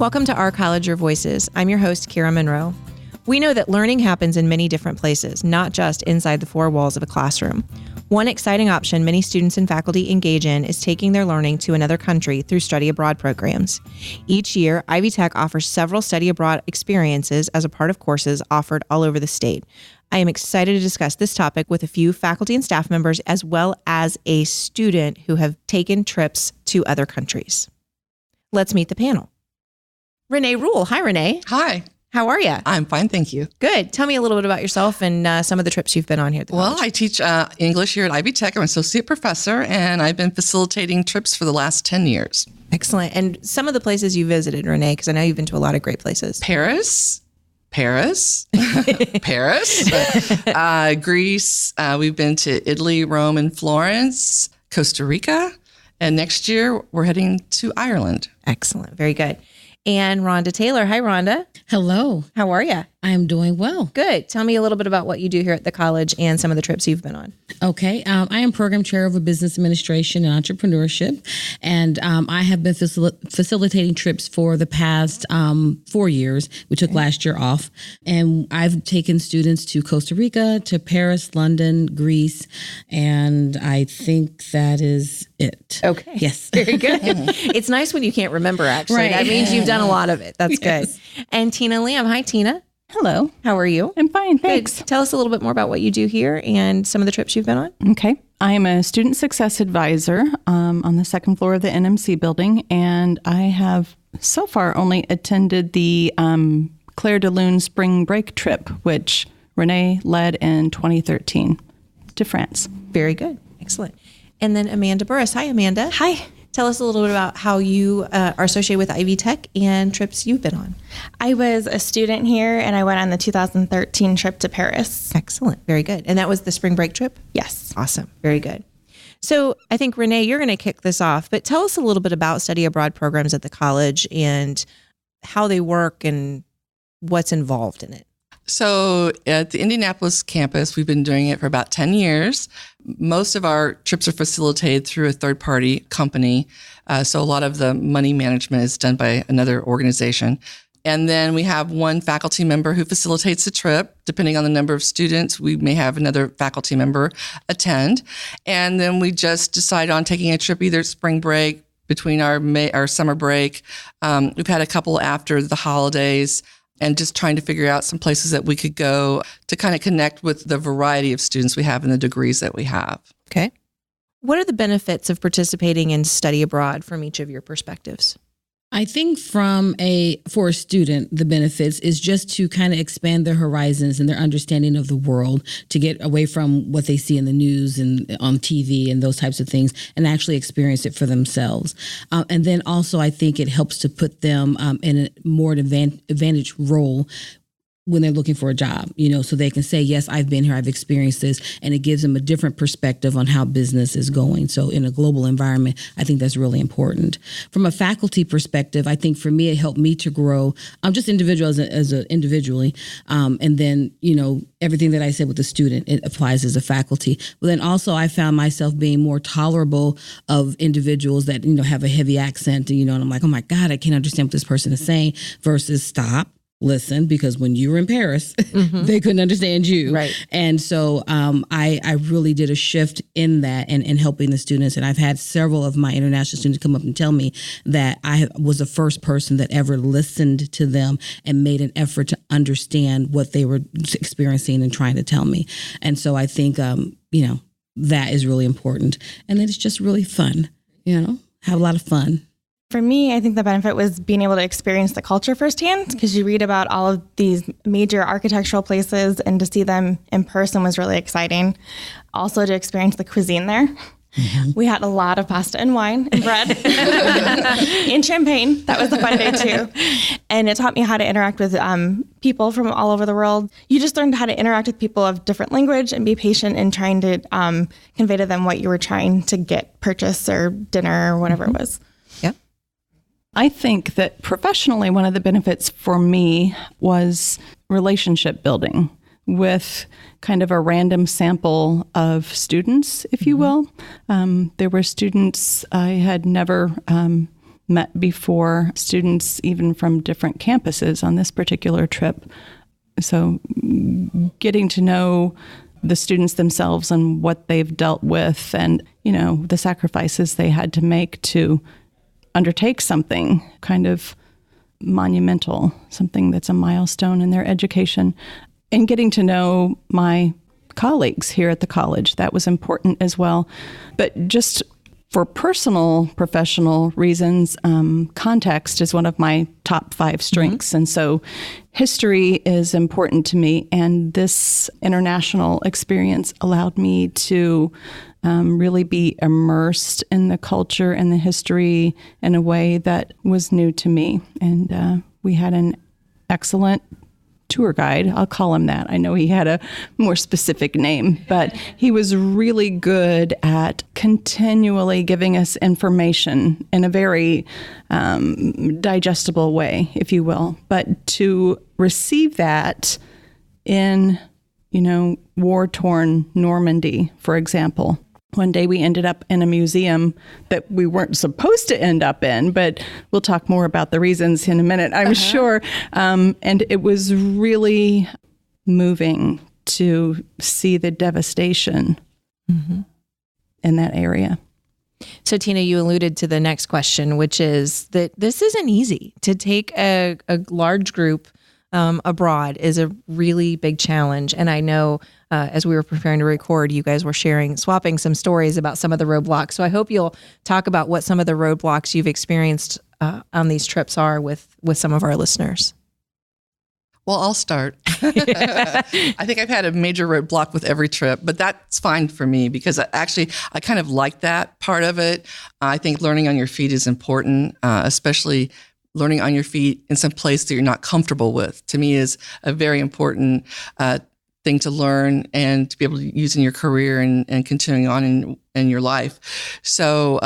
Welcome to Our College, Your Voices. I'm your host, Kira Monroe. We know that learning happens in many different places, not just inside the four walls of a classroom. One exciting option many students and faculty engage in is taking their learning to another country through study abroad programs. Each year, Ivy Tech offers several study abroad experiences as a part of courses offered all over the state. I am excited to discuss this topic with a few faculty and staff members, as well as a student who have taken trips to other countries. Let's meet the panel. Renee Rule. Hi, Renee. Hi. How are you? I'm fine, thank you. Good. Tell me a little bit about yourself and some of the trips you've been on here at the college. Well, I teach English here at Ivy Tech. I'm an associate professor, and I've been facilitating trips for the last 10 years. Excellent. And some of the places you visited, Renee, because I know you've been to a lot of great places. Paris, Paris, Greece. We've been to Italy, Rome, and Florence, Costa Rica. And next year, we're heading to Ireland. Excellent. Very good. And Rhonda Taylor. Hi, Rhonda. Hello. How are you? I am doing well. Good. Tell me a little bit about what you do here at the college and some of the trips you've been on. Okay. I am program chair of business administration and entrepreneurship, and I have been facilitating trips for the past 4 years. We took last year off, and I've taken students to Costa Rica, to Paris, London, Greece, and I think that is it. Okay. Yes. Very good. It's nice when you can't remember, actually. Right. That means you've done a lot of it. That's Yes. good. And Tina Liam. Hi, Tina. Hello. How are you? I'm fine, thanks. Good. Tell us a little bit more about what you do here and some of the trips you've been on. Okay. I am a student success advisor on the second floor of the NMC building, and I have so far only attended the Claire de Lune spring break trip, which Renee led in 2013 to France. Very good. Excellent. And then Amanda Burris. Hi, Amanda. Hi. Tell us a little bit about how you are associated with Ivy Tech and trips you've been on. I was a student here, and I went on the 2013 trip to Paris. Excellent. Very good. And that was the spring break trip? Yes. Awesome. Very good. So I think, Renee, you're going to kick this off, but tell us a little bit about study abroad programs at the college and how they work and what's involved in it. So at the Indianapolis campus, we've been doing it for about 10 years. Most of our trips are facilitated through a third-party company. So a lot of the money management is done by another organization. And then we have one faculty member who facilitates the trip. Depending on the number of students, we may have another faculty member attend. And then we just decide on taking a trip either spring break, between our summer break. We've had a couple after the holidays, and just trying to figure out some places that we could go to kind of connect with the variety of students we have and the degrees that we have. Okay. What are the benefits of participating in study abroad from each of your perspectives? I think for a student, the benefits is just to kind of expand their horizons and their understanding of the world, to get away from what they see in the news and on TV and those types of things, and actually experience it for themselves. And then also, I think it helps to put them in a more advantage role when they're looking for a job, so they can say, yes, I've been here, I've experienced this, and it gives them a different perspective on how business is going. So in a global environment, I think that's really important. From a faculty perspective, I think for me, it helped me to grow just individually. And then, everything that I said with the student, it applies as a faculty. But then also I found myself being more tolerable of individuals that, have a heavy accent, and I'm like, oh my God, I can't understand what this person is saying, versus stop. Listen, because when you were in Paris, they couldn't understand you. Right. And so I really did a shift in that and helping the students. And I've had several of my international students come up and tell me that I was the first person that ever listened to them and made an effort to understand what they were experiencing and trying to tell me. And so I think, that is really important. And then it's just really fun, have a lot of fun. For me, I think the benefit was being able to experience the culture firsthand, because you read about all of these major architectural places, and to see them in person was really exciting. Also, to experience the cuisine there. Mm-hmm. We had a lot of pasta and wine and bread and champagne. That was a fun day too. And it taught me how to interact with people from all over the world. You just learned how to interact with people of different language and be patient in trying to convey to them what you were trying to purchase or dinner or whatever it was. Yep. I think that professionally, one of the benefits for me was relationship building with kind of a random sample of students, if you will. There were students I had never met before, students even from different campuses on this particular trip. So getting to know the students themselves and what they've dealt with and, the sacrifices they had to make to undertake something kind of monumental, something that's a milestone in their education. And getting to know my colleagues here at the college, that was important as well. But just for personal, professional reasons, context is one of my top 5 strengths. Mm-hmm. And so history is important to me. And this international experience allowed me to really be immersed in the culture and the history in a way that was new to me. And we had an excellent tour guide. I'll call him that. I know he had a more specific name, but he was really good at continually giving us information in a very digestible way, if you will. But to receive that in, war-torn Normandy, for example. One day we ended up in a museum that we weren't supposed to end up in, but we'll talk more about the reasons in a minute, I'm sure. And it was really moving to see the devastation in that area. So Tina, you alluded to the next question, which is that this isn't easy. To take a large group abroad is a really big challenge. And I know as we were preparing to record, you guys were swapping some stories about some of the roadblocks. So I hope you'll talk about what some of the roadblocks you've experienced on these trips are with some of our listeners. Well, I'll start. I think I've had a major roadblock with every trip, but that's fine for me because I kind of like that part of it. I think learning on your feet is important, especially learning on your feet in some place that you're not comfortable with, to me is a very important thing to learn and to be able to use in your career and continuing on in your life. So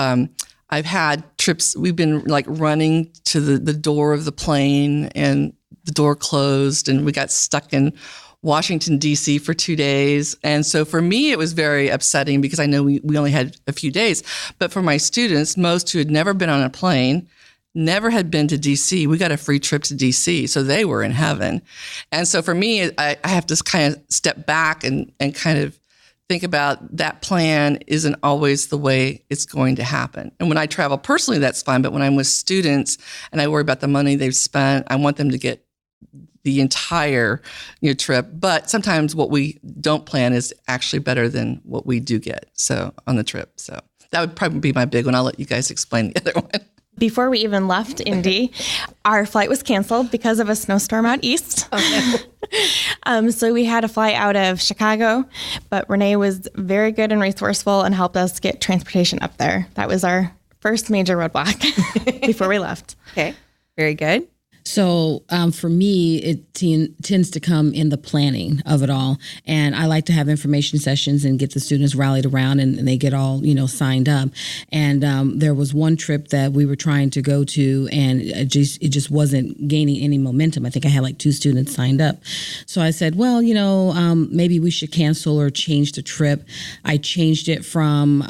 I've had trips, we've been like running to the door of the plane and the door closed and we got stuck in Washington, D.C. for 2 days. And so for me, it was very upsetting because I know we only had a few days. But for my students, most who had never been on a plane, never had been to DC, we got a free trip to DC. So they were in heaven. And so for me, I have to kind of step back and kind of think about that plan isn't always the way it's going to happen. And when I travel personally, that's fine. But when I'm with students and I worry about the money they've spent, I want them to get the entire trip. But sometimes what we don't plan is actually better than what we do get on the trip. So that would probably be my big one. I'll let you guys explain the other one. Before we even left Indy, our flight was canceled because of a snowstorm out east. So we had a flight out of Chicago, but Renee was very good and resourceful and helped us get transportation up there. That was our first major roadblock before we left. Okay, very good. So for me, it tends to come in the planning of it all. And I like to have information sessions and get the students rallied around and they get all, signed up. And there was one trip that we were trying to go to and it just wasn't gaining any momentum. I think I had like 2 students signed up. So I said, well, maybe we should cancel or change the trip. I changed it from,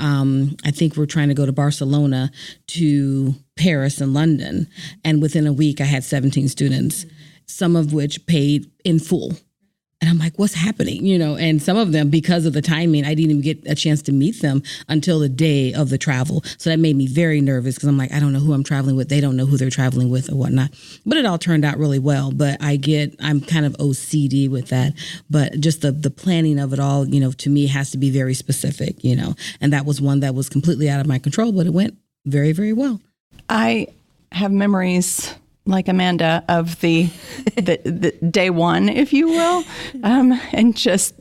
I think we're trying to go to Barcelona to Paris and London. And within a week, I had 17 students, some of which paid in full. And I'm like, what's happening? And some of them, because of the timing, I didn't even get a chance to meet them until the day of the travel. So that made me very nervous because I'm like, I don't know who I'm traveling with. They don't know who they're traveling with or whatnot. But it all turned out really well. But I'm kind of OCD with that. But just the planning of it all, to me has to be very specific, and that was one that was completely out of my control, but it went very, very well. I have memories like Amanda of the day one, if you will, and just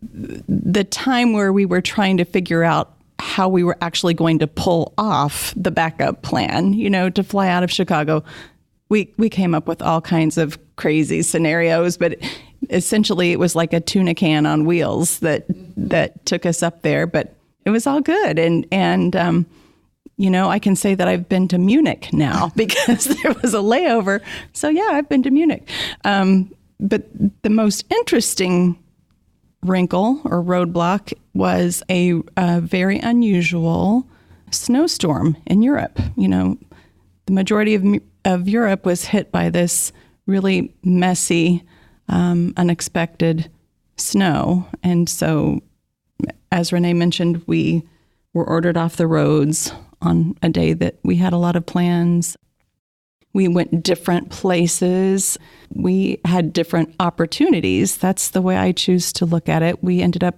the time where we were trying to figure out how we were actually going to pull off the backup plan, to fly out of Chicago. We came up with all kinds of crazy scenarios, but essentially it was like a tuna can on wheels that took us up there, but it was all good. And I can say that I've been to Munich now because there was a layover. So yeah, I've been to Munich. But the most interesting wrinkle or roadblock was a very unusual snowstorm in Europe. the majority of Europe was hit by this really messy, unexpected snow. And so, as Renee mentioned, we were ordered off the roads on a day that we had a lot of plans. We went different places. We had different opportunities. That's the way I choose to look at it. We ended up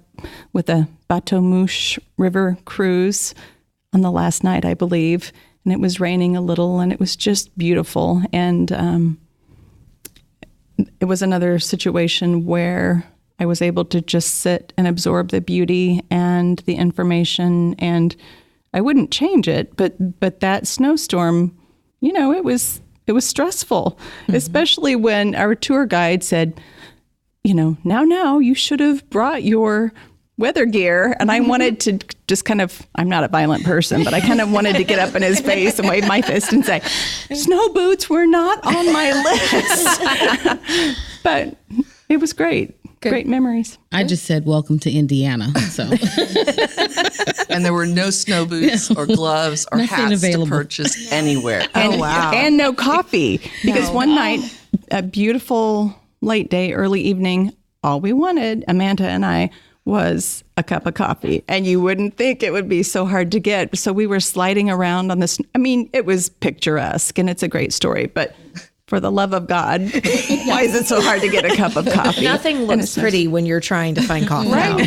with a Bateau Mouche River cruise on the last night, I believe, and it was raining a little, and it was just beautiful. And it was another situation where I was able to just sit and absorb the beauty and the information, and I wouldn't change it. But that snowstorm, it was stressful, especially when our tour guide said, now you should have brought your weather gear. And I wanted to just I'm not a violent person, but I kind of wanted to get up in his face and wave my fist and say, snow boots were not on my list. But it was great. Good. Great memories. I just said, welcome to Indiana. So, and there were no snow boots or gloves or hats available to purchase anywhere. Wow. And no coffee. Because one night, a beautiful late day, early evening, all we wanted, Amanda and I, was a cup of coffee. And you wouldn't think it would be so hard to get. So we were sliding around on this. It was picturesque, and it's a great story. But for the love of God, why is it so hard to get a cup of coffee? Nothing looks pretty when you're trying to find coffee. Right?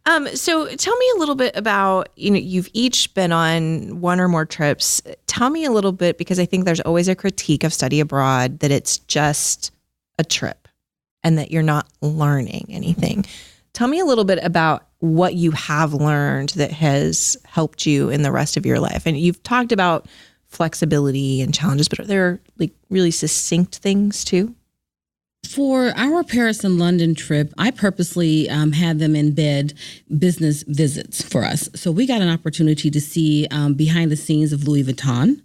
No. So tell me a little bit about, you've each been on one or more trips. Tell me a little bit, because I think there's always a critique of study abroad that it's just a trip and that you're not learning anything. Tell me a little bit about what you have learned that has helped you in the rest of your life. And you've talked about flexibility and challenges, but are there really succinct things too? For our Paris and London trip, I purposely had them embed business visits for us. So we got an opportunity to see behind the scenes of Louis Vuitton.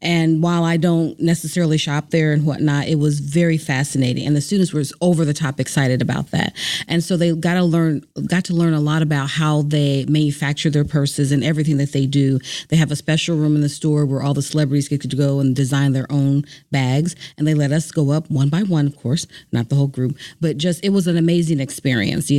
And while I don't necessarily shop there and whatnot, it was very fascinating. And the students were over the top excited about that. And so they got to learn a lot about how they manufacture their purses and everything that they do. They have a special room in the store where all the celebrities get to go and design their own bags. And they let us go up one by one, of course, not the whole group, but just, it was an amazing experience,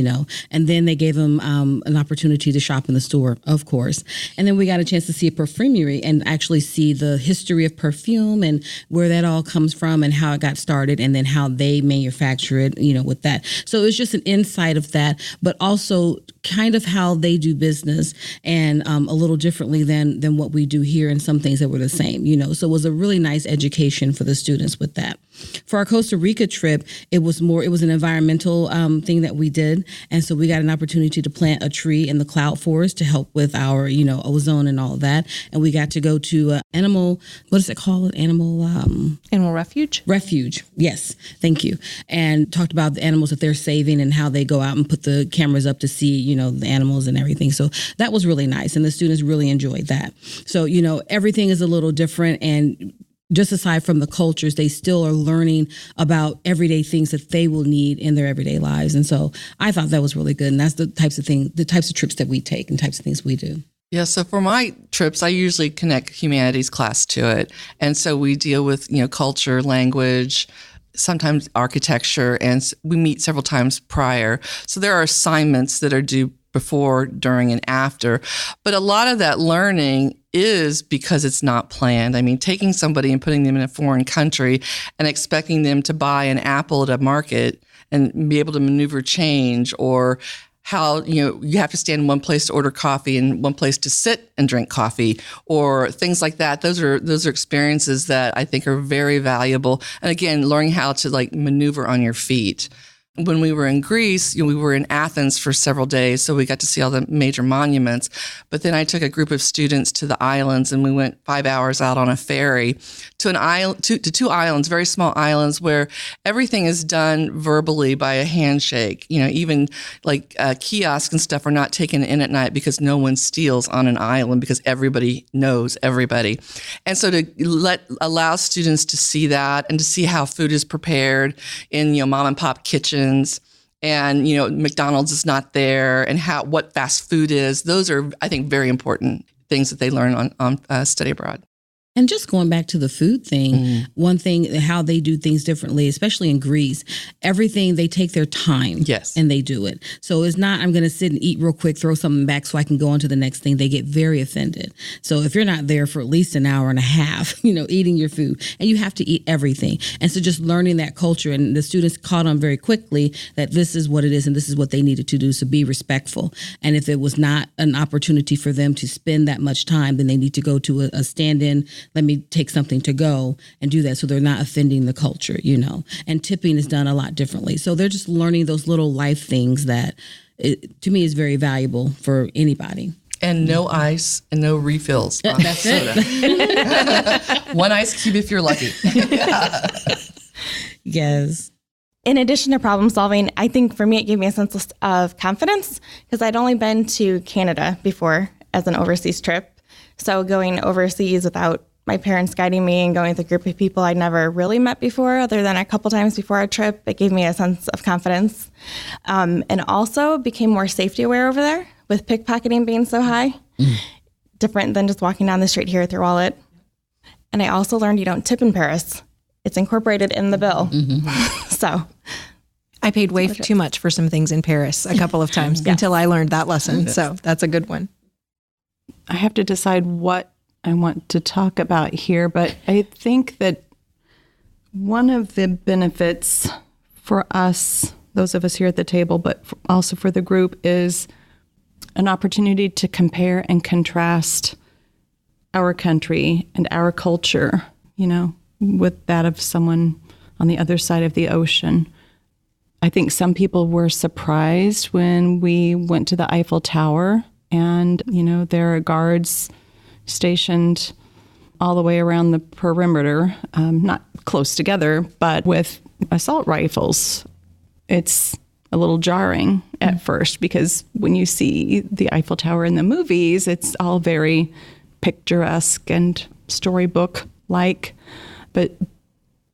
And then they gave them an opportunity to shop in the store, of course. And then we got a chance to see a perfumery and actually see the history of perfume and where that all comes from and how it got started, and then how they manufacture it, with that. So it was just an insight of that, but also kind of how they do business, and a little differently than what we do here, and some things that were the same, So it was a really nice education for the students with that. For our Costa Rica trip, it was an environmental thing that we did. And so we got an opportunity to plant a tree in the cloud forest to help with our, ozone and all of that. And we got to go to animal, what is it called? Animal refuge? Refuge. Yes. Thank you. And talked about the animals that they're saving and how they go out and put the cameras up to see, the animals and everything. So that was really nice. And the students really enjoyed that. So, everything is a little different, and just aside from the cultures, they still are learning about everyday things that they will need in their everyday lives. And so I thought that was really good. And that's the types of trips that we take and types of things we do. Yeah, so for my trips, I usually connect humanities class to it. And so we deal with, culture, language, sometimes architecture, and we meet several times prior. So there are assignments that are due before, during, and after. But a lot of that learning is because it's not planned. Taking somebody and putting them in a foreign country and expecting them to buy an apple at a market and be able to maneuver change, or how, you have to stand in one place to order coffee and one place to sit and drink coffee, or things like that. Those are experiences that I think are very valuable. And again, learning how to maneuver on your feet. When we were in Greece, we were in Athens for several days, so we got to see all the major monuments. But then I took a group of students to the islands, and we went 5 hours out on a ferry to an island, to two islands, very small islands, where everything is done verbally by a handshake. Even kiosks and stuff are not taken in at night because no one steals on an island, because everybody knows everybody. And so to allow students to see that and to see how food is prepared in mom and pop kitchens. And, McDonald's is not there, and what fast food is. Those are, I think, very important things that they learn on study abroad. And just going back to the food thing, one thing, how they do things differently, especially in Greece, everything, they take their time and they do it. So it's not, I'm going to sit and eat real quick, throw something back so I can go on to the next thing. They get very offended. So if you're not there for at least an hour and a half, eating your food, and you have to eat everything. And so just learning that culture, and the students caught on very quickly that this is what it is and this is what they needed to do. So be respectful. And if it was not an opportunity for them to spend that much time, then they need to go to a stand-in, let me take something to go and do that so they're not offending the culture, And tipping is done a lot differently. So they're just learning those little life things that, to me, is very valuable for anybody. And no ice and no refills. That's soda. it. One ice cube if you're lucky. Yes. In addition to problem solving, I think for me, it gave me a sense of confidence because I'd only been to Canada before as an overseas trip. So going overseas without my parents guiding me and going with a group of people I'd never really met before, other than a couple times before our trip, it gave me a sense of confidence. And also became more safety aware over there with pickpocketing being so high. Different than just walking down the street here with your wallet. And I also learned you don't tip in Paris. It's incorporated in the bill. So I paid way too much for some things in Paris a couple of times until I learned that lesson. So that's a good one. I have to decide what I want to talk about here, but I think that one of the benefits for us, those of us here at the table, but also for the group, is an opportunity to compare and contrast our country and our culture, with that of someone on the other side of the ocean. I think some people were surprised when we went to the Eiffel Tower and, there are guards stationed all the way around the perimeter, not close together, but with assault rifles. It's a little jarring at first because when you see the Eiffel Tower in the movies, it's all very picturesque and storybook-like. But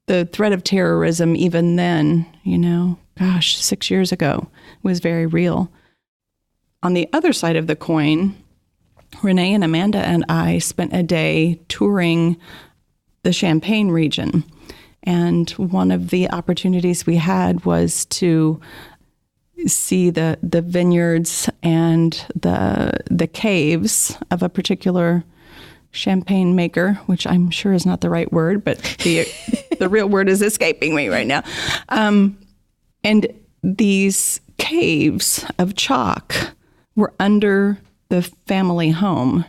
the threat of terrorism, even then, 6 years ago, was very real. On the other side of the coin, Renee and Amanda and I spent a day touring the Champagne region. And one of the opportunities we had was to see the vineyards and the caves of a particular champagne maker, which I'm sure is not the right word, but the real word is escaping me right now. And these caves of chalk were under the family home,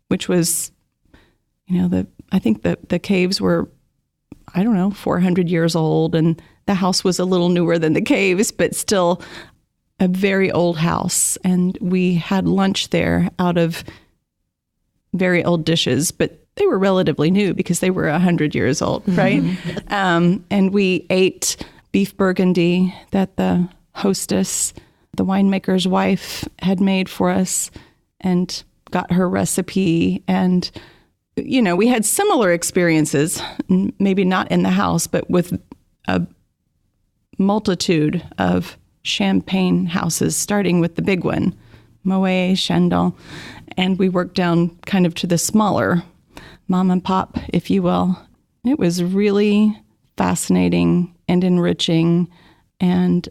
which was, I think the caves were, 400 years old, and the house was a little newer than the caves, but still a very old house. And we had lunch there out of very old dishes, but they were relatively new because they were 100 years old, right? And we ate beef Burgundy that the hostess, the winemaker's wife, had made for us, and got her recipe. And, we had similar experiences, maybe not in the house, but with a multitude of champagne houses, starting with the big one, Moet Chandon. And we worked down kind of to the smaller mom and pop, if you will. It was really fascinating and enriching. And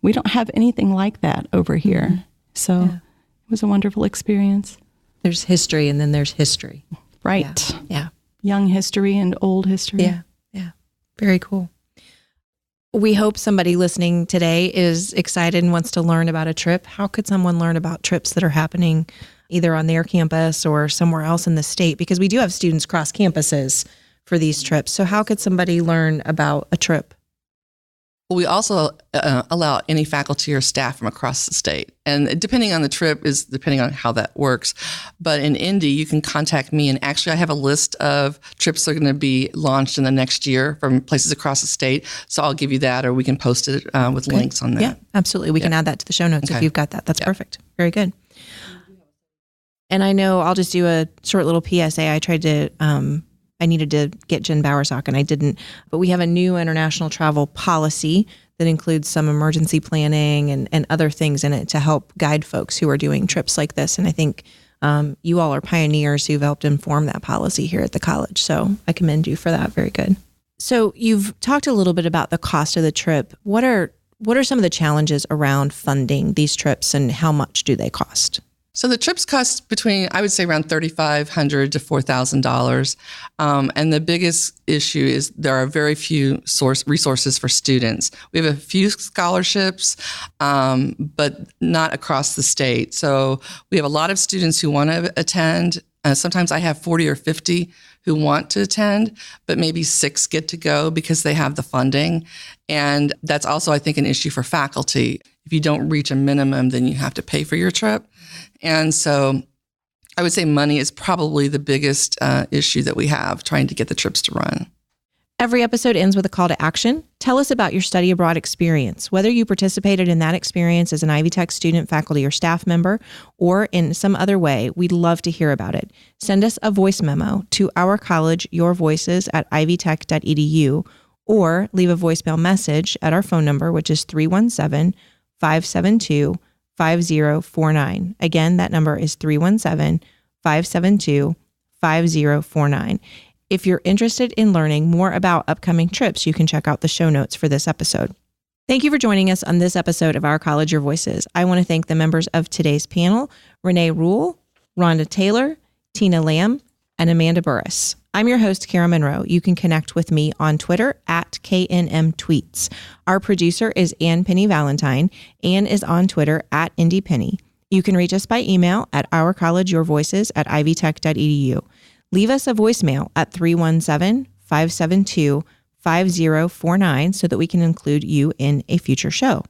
we don't have anything like that over here. So it was a wonderful experience. There's history and then there's history. Right. Yeah. Young history and old history. Yeah. Yeah. Very cool. We hope somebody listening today is excited and wants to learn about a trip. How could someone learn about trips that are happening either on their campus or somewhere else in the state? Because we do have students cross campuses for these trips. So how could somebody learn about a trip? We also allow any faculty or staff from across the state. And depending on the trip is depending on how that works. But in Indy, you can contact me. And actually, I have a list of trips that are going to be launched in the next year from places across the state. So I'll give you that, or we can post it with links on that. Yeah, absolutely. We can add that to the show notes if you've got that. That's perfect. Very good. And I know I'll just do a short little PSA. I tried to... I needed to get Jen Bowersock and I didn't, but we have a new international travel policy that includes some emergency planning and other things in it to help guide folks who are doing trips like this. And I think You all are pioneers who've helped inform that policy here at the college. So I commend you for that. Very good. So you've talked a little bit about the cost of the trip. What are some of the challenges around funding these trips, and how much do they cost? So the trips cost between, I would say, around $3,500 to $4,000. And the biggest issue is there are very few resources for students. We have a few scholarships, but not across the state. So we have a lot of students who want to attend. Sometimes I have 40 or 50 who want to attend, but maybe 6 get to go because they have the funding. And that's also, I think, an issue for faculty. If you don't reach a minimum, then you have to pay for your trip. And so I would say money is probably the biggest issue that we have trying to get the trips to run. Every episode ends with a call to action. Tell us about your study abroad experience, whether you participated in that experience as an Ivy Tech student, faculty, or staff member, or in some other way. We'd love to hear about it. Send us a voice memo to Our College, Your Voices at ivytech.edu, or leave a voicemail message at our phone number, which is 317-572-5049. Again, that number is 317-572-5049. If you're interested in learning more about upcoming trips, you can check out the show notes for this episode. Thank you for joining us on this episode of Our College, Your Voices. I want to thank the members of today's panel, Renee Rule, Rhonda Taylor, Tina Lamb, and Amanda Burris. I'm your host, Kara Monroe. You can connect with me on Twitter at KNM Tweets. Our producer is Ann Penny Valentine. Ann is on Twitter at Indy Penny. You can reach us by email at ourcollegeyourvoices at ivytech.edu. Leave us a voicemail at 317-572-5049 so that we can include you in a future show.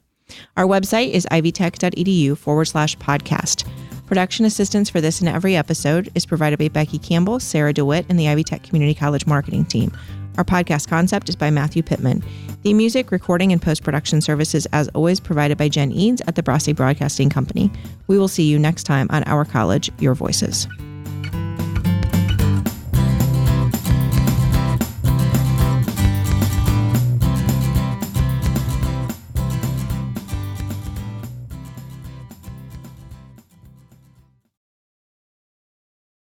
Our website is ivytech.edu/podcast. Production assistance for this and every episode is provided by Becky Campbell, Sarah DeWitt, and the Ivy Tech Community College marketing team. Our podcast concept is by Matthew Pittman. The music, recording, and post-production services, as always, provided by Jen Eads at the Brassi Broadcasting Company. We will see you next time on Our College, Your Voices.